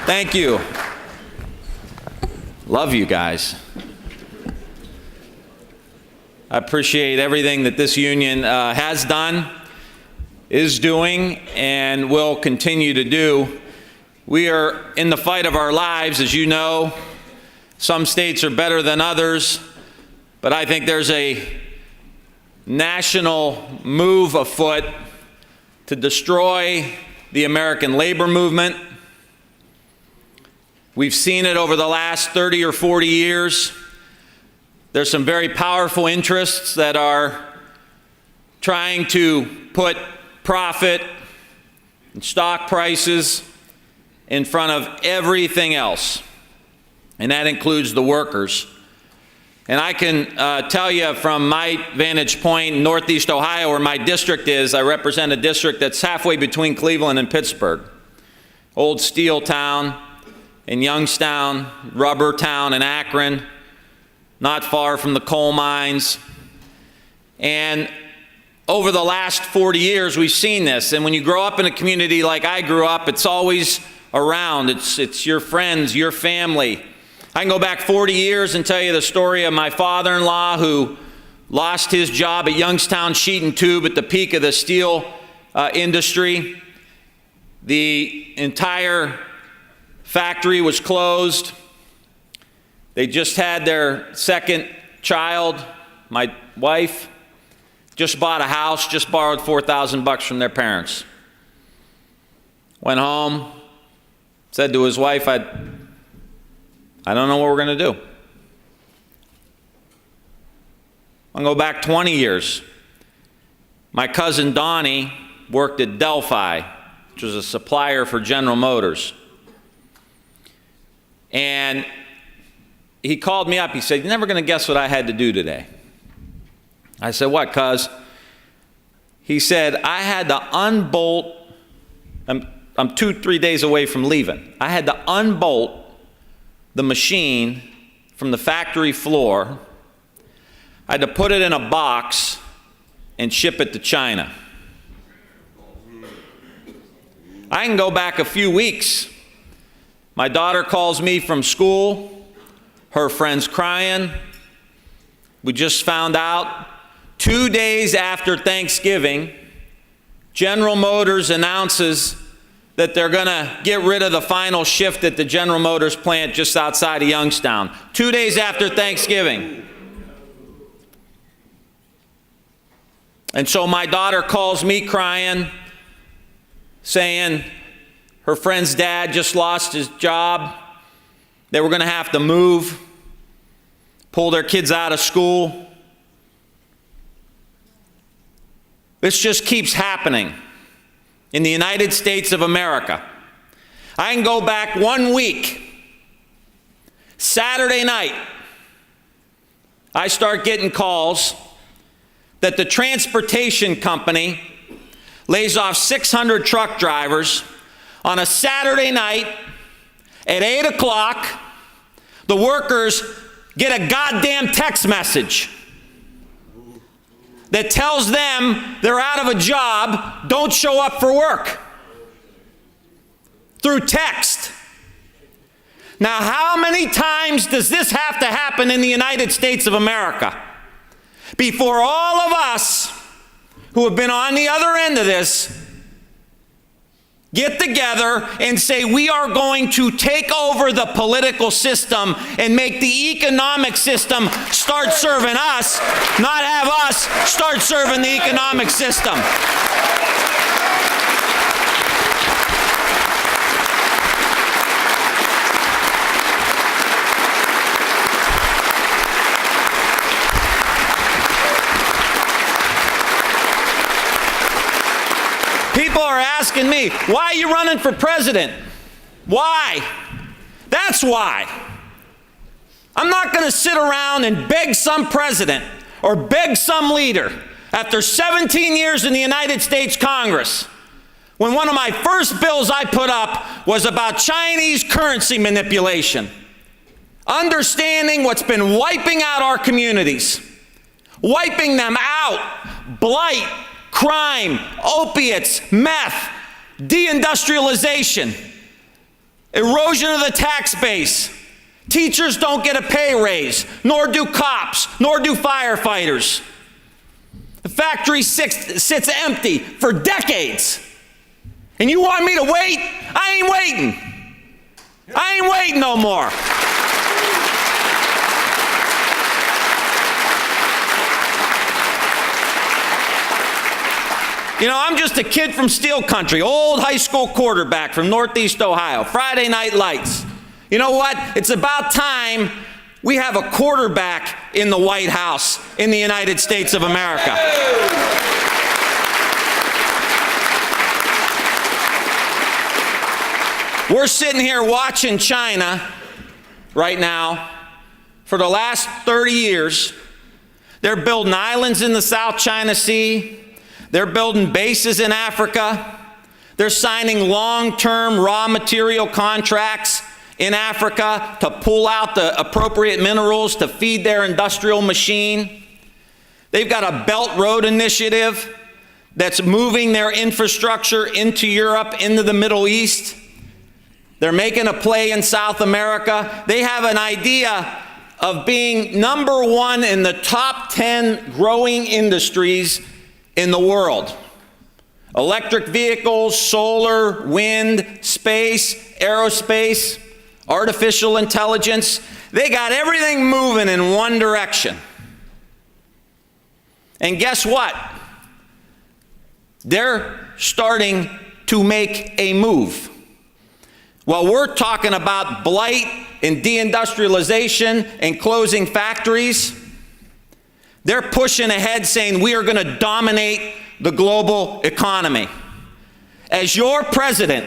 Thank you. Love you guys. I appreciate everything that this union has done, is doing, and will continue to do. We are in the fight of our lives, as you know. Some states are better than others, but I think there's a national move afoot to destroy the American labor movement. We've seen it over the last 30 or 40 years. There's some very powerful interests that are trying to put profit and stock prices in front of everything else, and that includes the workers. And I can tell you from my vantage point in Northeast Ohio, where my district is, I represent a district that's halfway between Cleveland and Pittsburgh. Old steel town in Youngstown, rubber town in Akron, not far from the coal mines. And over the last 40 years, we've seen this. And when you grow up in a community like I grew up, it's always around. It's your friends, your family. I can go back 40 years and tell you the story of my father-in-law who lost his job at Youngstown Sheet and Tube at the peak of the steel industry. The entire factory was closed. They just had their second child. My wife just bought a house, just borrowed $4,000 from their parents. Went home, said to his wife, I don't know what we're going to do. I'll go back 20 years. My cousin Donnie worked at Delphi, which was a supplier for General Motors. And he called me up. He said, "You're never going to guess what I had to do today." I said, "What, cuz?" He said, "I had to unbolt. I'm 2-3 days away from leaving. I had to unbolt the machine from the factory floor. I had to put it in a box and ship it to China." I can go back a few weeks. My daughter calls me from school. Her friend's crying. We just found out 2 days after Thanksgiving, General Motors announces that they're going to get rid of the final shift at the General Motors plant just outside of Youngstown. 2 days after Thanksgiving. And so my daughter calls me crying, saying her friend's dad just lost his job. They were going to have to move, pull their kids out of school. This just keeps happening in the United States of America. I can go back 1 week. Saturday night, I start getting calls that the transportation company lays off 600 truck drivers on a Saturday night at 8 o'clock. The workers get a goddamn text message that tells them they're out of a job, don't show up for work. Through text. Now, how many times does this have to happen in the United States of America before all of us who have been on the other end of this get together and say we are going to take over the political system and make the economic system start serving us, not have us start serving the economic system? People are asking me, why are you running for president? Why? That's why. I'm not going to sit around and beg some president or beg some leader after 17 years in the United States Congress, when one of my first bills I put up was about Chinese currency manipulation, understanding what's been wiping out our communities, wiping them out, blight, crime, opiates, meth, deindustrialization. Erosion of the tax base. Teachers don't get a pay raise, nor do cops, nor do firefighters. The factory sits empty for decades. And you want me to wait? I ain't waiting. I ain't waiting no more. You know, I'm just a kid from Steel Country, old high school quarterback from Northeast Ohio, Friday Night Lights. You know what? It's about time we have a quarterback in the White House in the United States of America. We're sitting here watching China right now. For the last 30 years, they're building islands in the South China Sea. They're building bases in Africa. They're signing long-term raw material contracts in Africa to pull out the appropriate minerals to feed their industrial machine. They've got a Belt Road Initiative that's moving their infrastructure into Europe, into the Middle East. They're making a play in South America. They have an idea of being number one in the top 10 growing industries in the world. Electric vehicles, solar, wind, space, aerospace, artificial intelligence. They got everything moving in one direction. And guess what? They're starting to make a move. While we're talking about blight and deindustrialization and closing factories, they're pushing ahead saying we are going to dominate the global economy. As your president,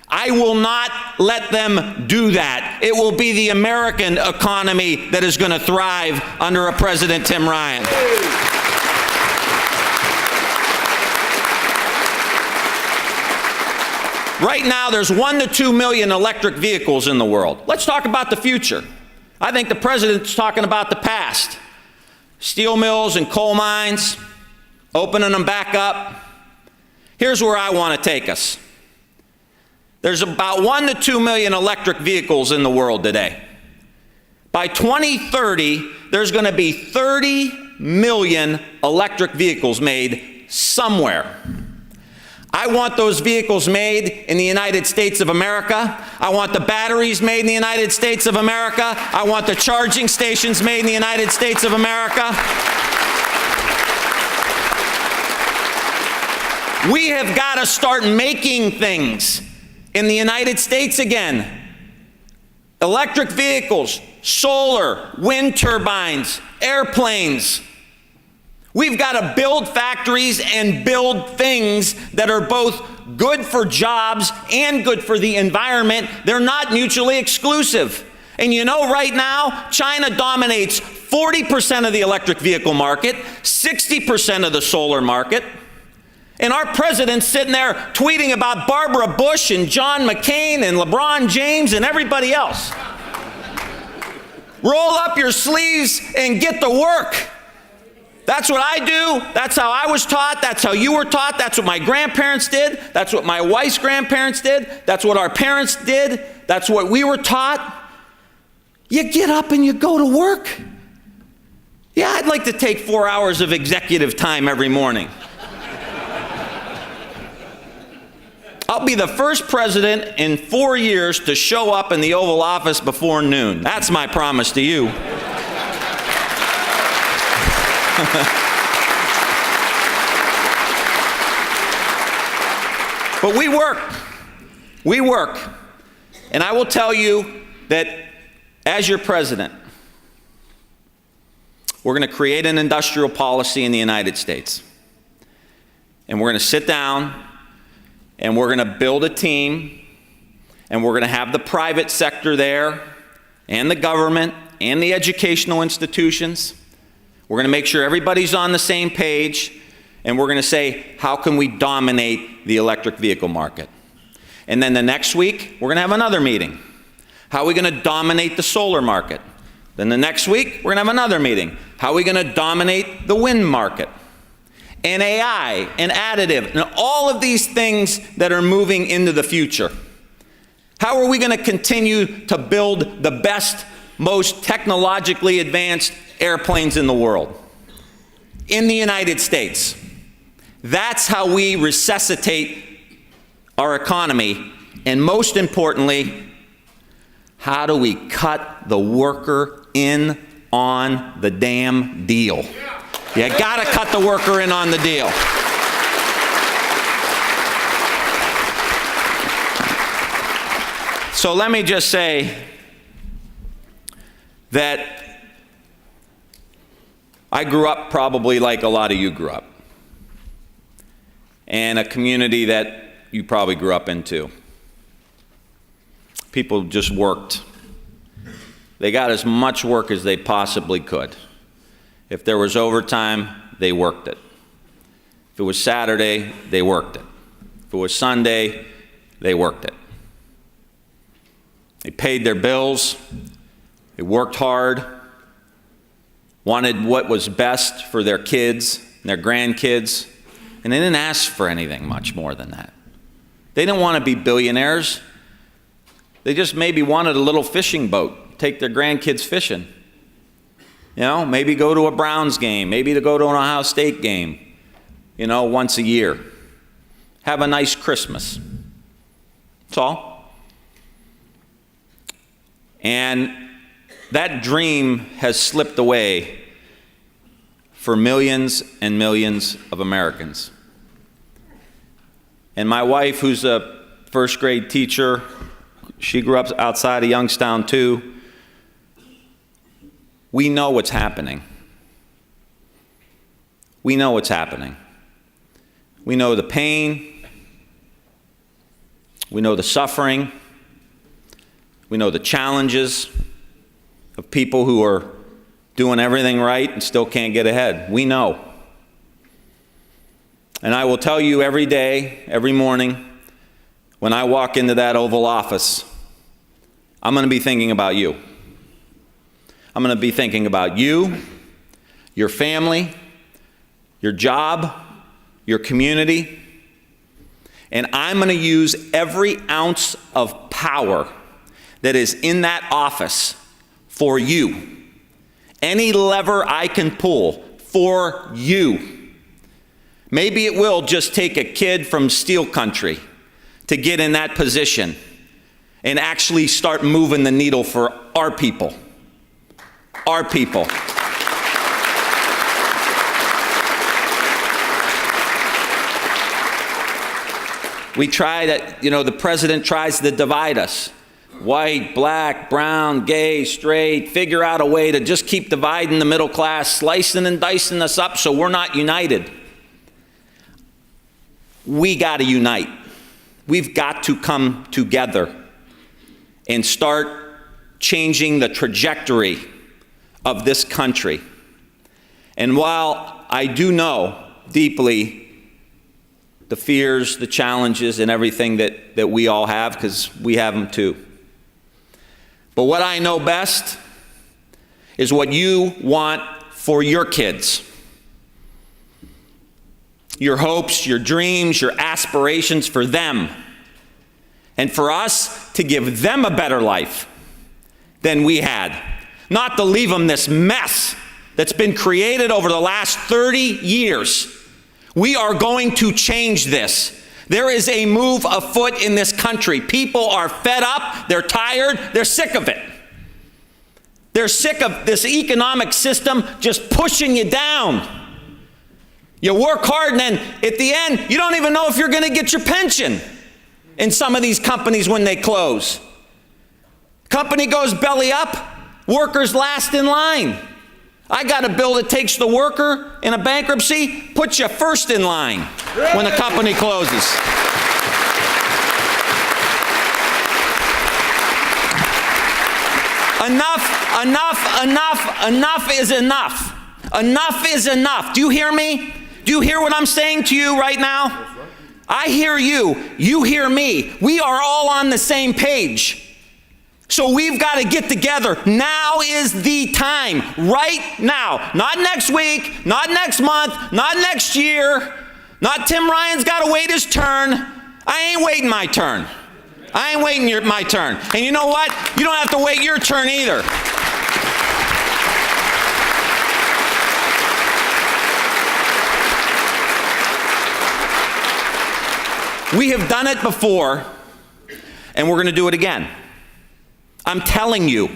I will not let them do that. It will be the American economy that is going to thrive under a President Tim Ryan. Right now, there's 1 to 2 million electric vehicles in the world. Let's talk about the future. I think the president's talking about the past. Steel mills and coal mines, opening them back up. Here's where I want to take us. There's about 1 to 2 million electric vehicles in the world today. By 2030, there's going to be 30 million electric vehicles made somewhere. I want those vehicles made in the United States of America. I want the batteries made in the United States of America. I want the charging stations made in the United States of America. We have got to start making things in the United States again. Electric vehicles, solar, wind turbines, airplanes. We've got to build factories and build things that are both good for jobs and good for the environment. They're not mutually exclusive. And you know, right now, China dominates 40% of the electric vehicle market, 60% of the solar market. And our president's sitting there tweeting about Barbara Bush and John McCain and LeBron James and everybody else. Roll up your sleeves and get to work. That's what I do. That's how I was taught. That's how you were taught. That's what my grandparents did. That's what my wife's grandparents did. That's what our parents did. That's what we were taught. You get up and you go to work. Yeah, I'd like to take 4 hours of executive time every morning. I'll be the first president in 4 years to show up in the Oval Office before noon. That's my promise to you. But we work. And I will tell you that as your president, we're going to create an industrial policy in the United States. And we're going to sit down and we're going to build a team and we're going to have the private sector there and the government and the educational institutions. We're going to make sure everybody's on the same page, and we're going to say, how can we dominate the electric vehicle market? And then the next week, we're going to have another meeting. How are we going to dominate the solar market? Then the next week, we're going to have another meeting. How are we going to dominate the wind market? And AI, and additive, and all of these things that are moving into the future. How are we going to continue to build the best, most technologically advanced airplanes in the world? In the United States. That's how we resuscitate our economy. And most importantly, how do we cut the worker in on the damn deal? You gotta cut the worker in on the deal. So let me just say that I grew up probably like a lot of you grew up, and a community that you probably grew up in too. People just worked. They got as much work as they possibly could. If there was overtime, they worked it. If it was Saturday, they worked it. If it was Sunday, they worked it. They paid their bills. They worked hard, wanted what was best for their kids and their grandkids, and they didn't ask for anything much more than that. They didn't want to be billionaires. They just maybe wanted a little fishing boat, take their grandkids fishing. You know, maybe go to a Browns game, maybe to go to an Ohio State game, you know, once a year. Have a nice Christmas. That's all. And that dream has slipped away for millions and millions of Americans. And my wife, who's a first grade teacher, she grew up outside of Youngstown too. We know what's happening. We know what's happening. We know the pain. We know the suffering. We know the challenges of people who are doing everything right and still can't get ahead. We know. And I will tell you every day, every morning, when I walk into that Oval Office, I'm going to be thinking about you. I'm going to be thinking about you, your family, your job, your community, and I'm going to use every ounce of power that is in that office for you. Any lever I can pull for you. Maybe it will just take a kid from Steel Country to get in that position and actually start moving the needle for our people. Our people. We try to, the president tries to divide us. White, black, brown, gay, straight, figure out a way to just keep dividing the middle class, slicing and dicing us up so we're not united. We got to unite. We've got to come together and start changing the trajectory of this country. And while I do know deeply the fears, the challenges, and everything that we all have, because we have them too. But what I know best is what you want for your kids. Your hopes, your dreams, your aspirations for them. And for us to give them a better life than we had. Not to leave them this mess that's been created over the last 30 years. We are going to change this. There is a move afoot in this country. People are fed up, they're tired, they're sick of it. They're sick of this economic system just pushing you down. You work hard and then at the end, you don't even know if you're going to get your pension in some of these companies when they close. Company goes belly up, workers last in line. I got a bill that takes the worker in a bankruptcy, puts you first in line when the company closes. Enough is enough. Enough is enough. Do you hear me? Do you hear what I'm saying to you right now? I hear you. You hear me. We are all on the same page. So we've got to get together. Now is the time. Right now. Not next week, not next month, not next year. Not Tim Ryan's got to wait his turn. I ain't waiting my turn. I ain't waiting my turn. And you know what? You don't have to wait your turn either. We have done it before, and we're going to do it again. I'm telling you,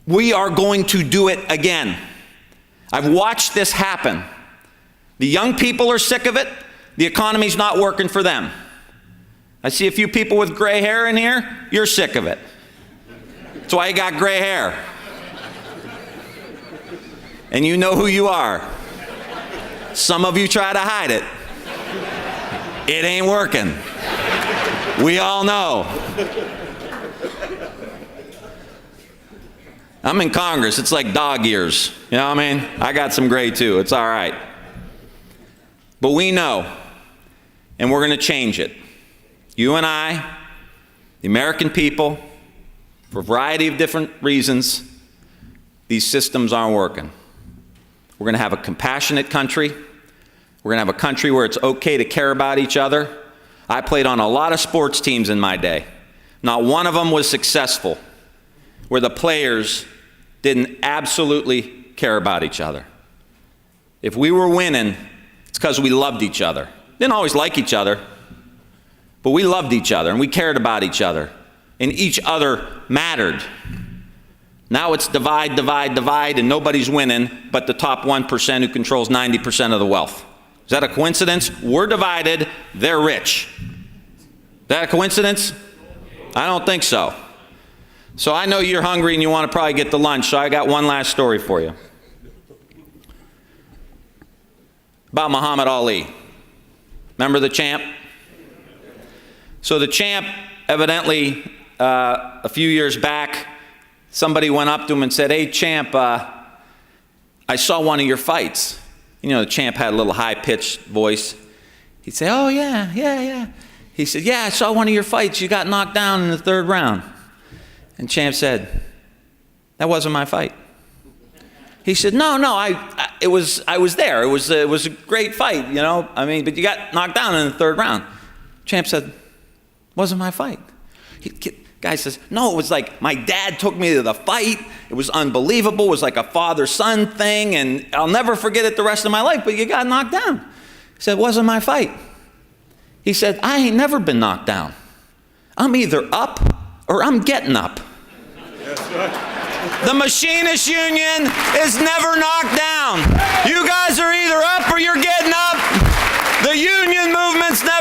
we are going to do it again. I've watched this happen. The young people are sick of it. The economy's not working for them. I see a few people with gray hair in here. You're sick of it. That's why you got gray hair. And you know who you are. Some of you try to hide it. It ain't working. We all know. I'm in Congress. It's like dog years. You know what I mean? I got some gray too. It's all right. But we know, and we're going to change it. You and I, the American people, for a variety of different reasons, these systems aren't working. We're going to have a compassionate country. We're going to have a country where it's okay to care about each other. I played on a lot of sports teams in my day. Not one of them was successful where the players didn't absolutely care about each other. If we were winning, it's because we loved each other. Didn't always like each other, but we loved each other and we cared about each other, and each other mattered. Now it's divide, divide, divide, and nobody's winning but the top 1% who controls 90% of the wealth. Is that a coincidence? We're divided, they're rich. Is that a coincidence? I don't think so. So I know you're hungry and you want to probably get to lunch, so I got one last story for you. About Muhammad Ali. Remember the champ? So the champ, evidently, a few years back, somebody went up to him and said, "Hey, champ, I saw one of your fights." You know, the champ had a little high-pitched voice. He'd say, "Oh, yeah. He said, "Yeah, I saw one of your fights. You got knocked down in the third round." And champ said, "That wasn't my fight." He said, No, I was there. It was a great fight, you know. I mean, but you got knocked down in the third round." Champ said, "Wasn't my fight." Guy says, "No, it was like my dad took me to the fight. It was unbelievable. It was like a father-son thing, and I'll never forget it the rest of my life, but you got knocked down." He said, "It wasn't my fight." He said, "I ain't never been knocked down. I'm either up or I'm getting up." The machinists union is never knocked down. You guys are either up or you're getting up. The union movement's never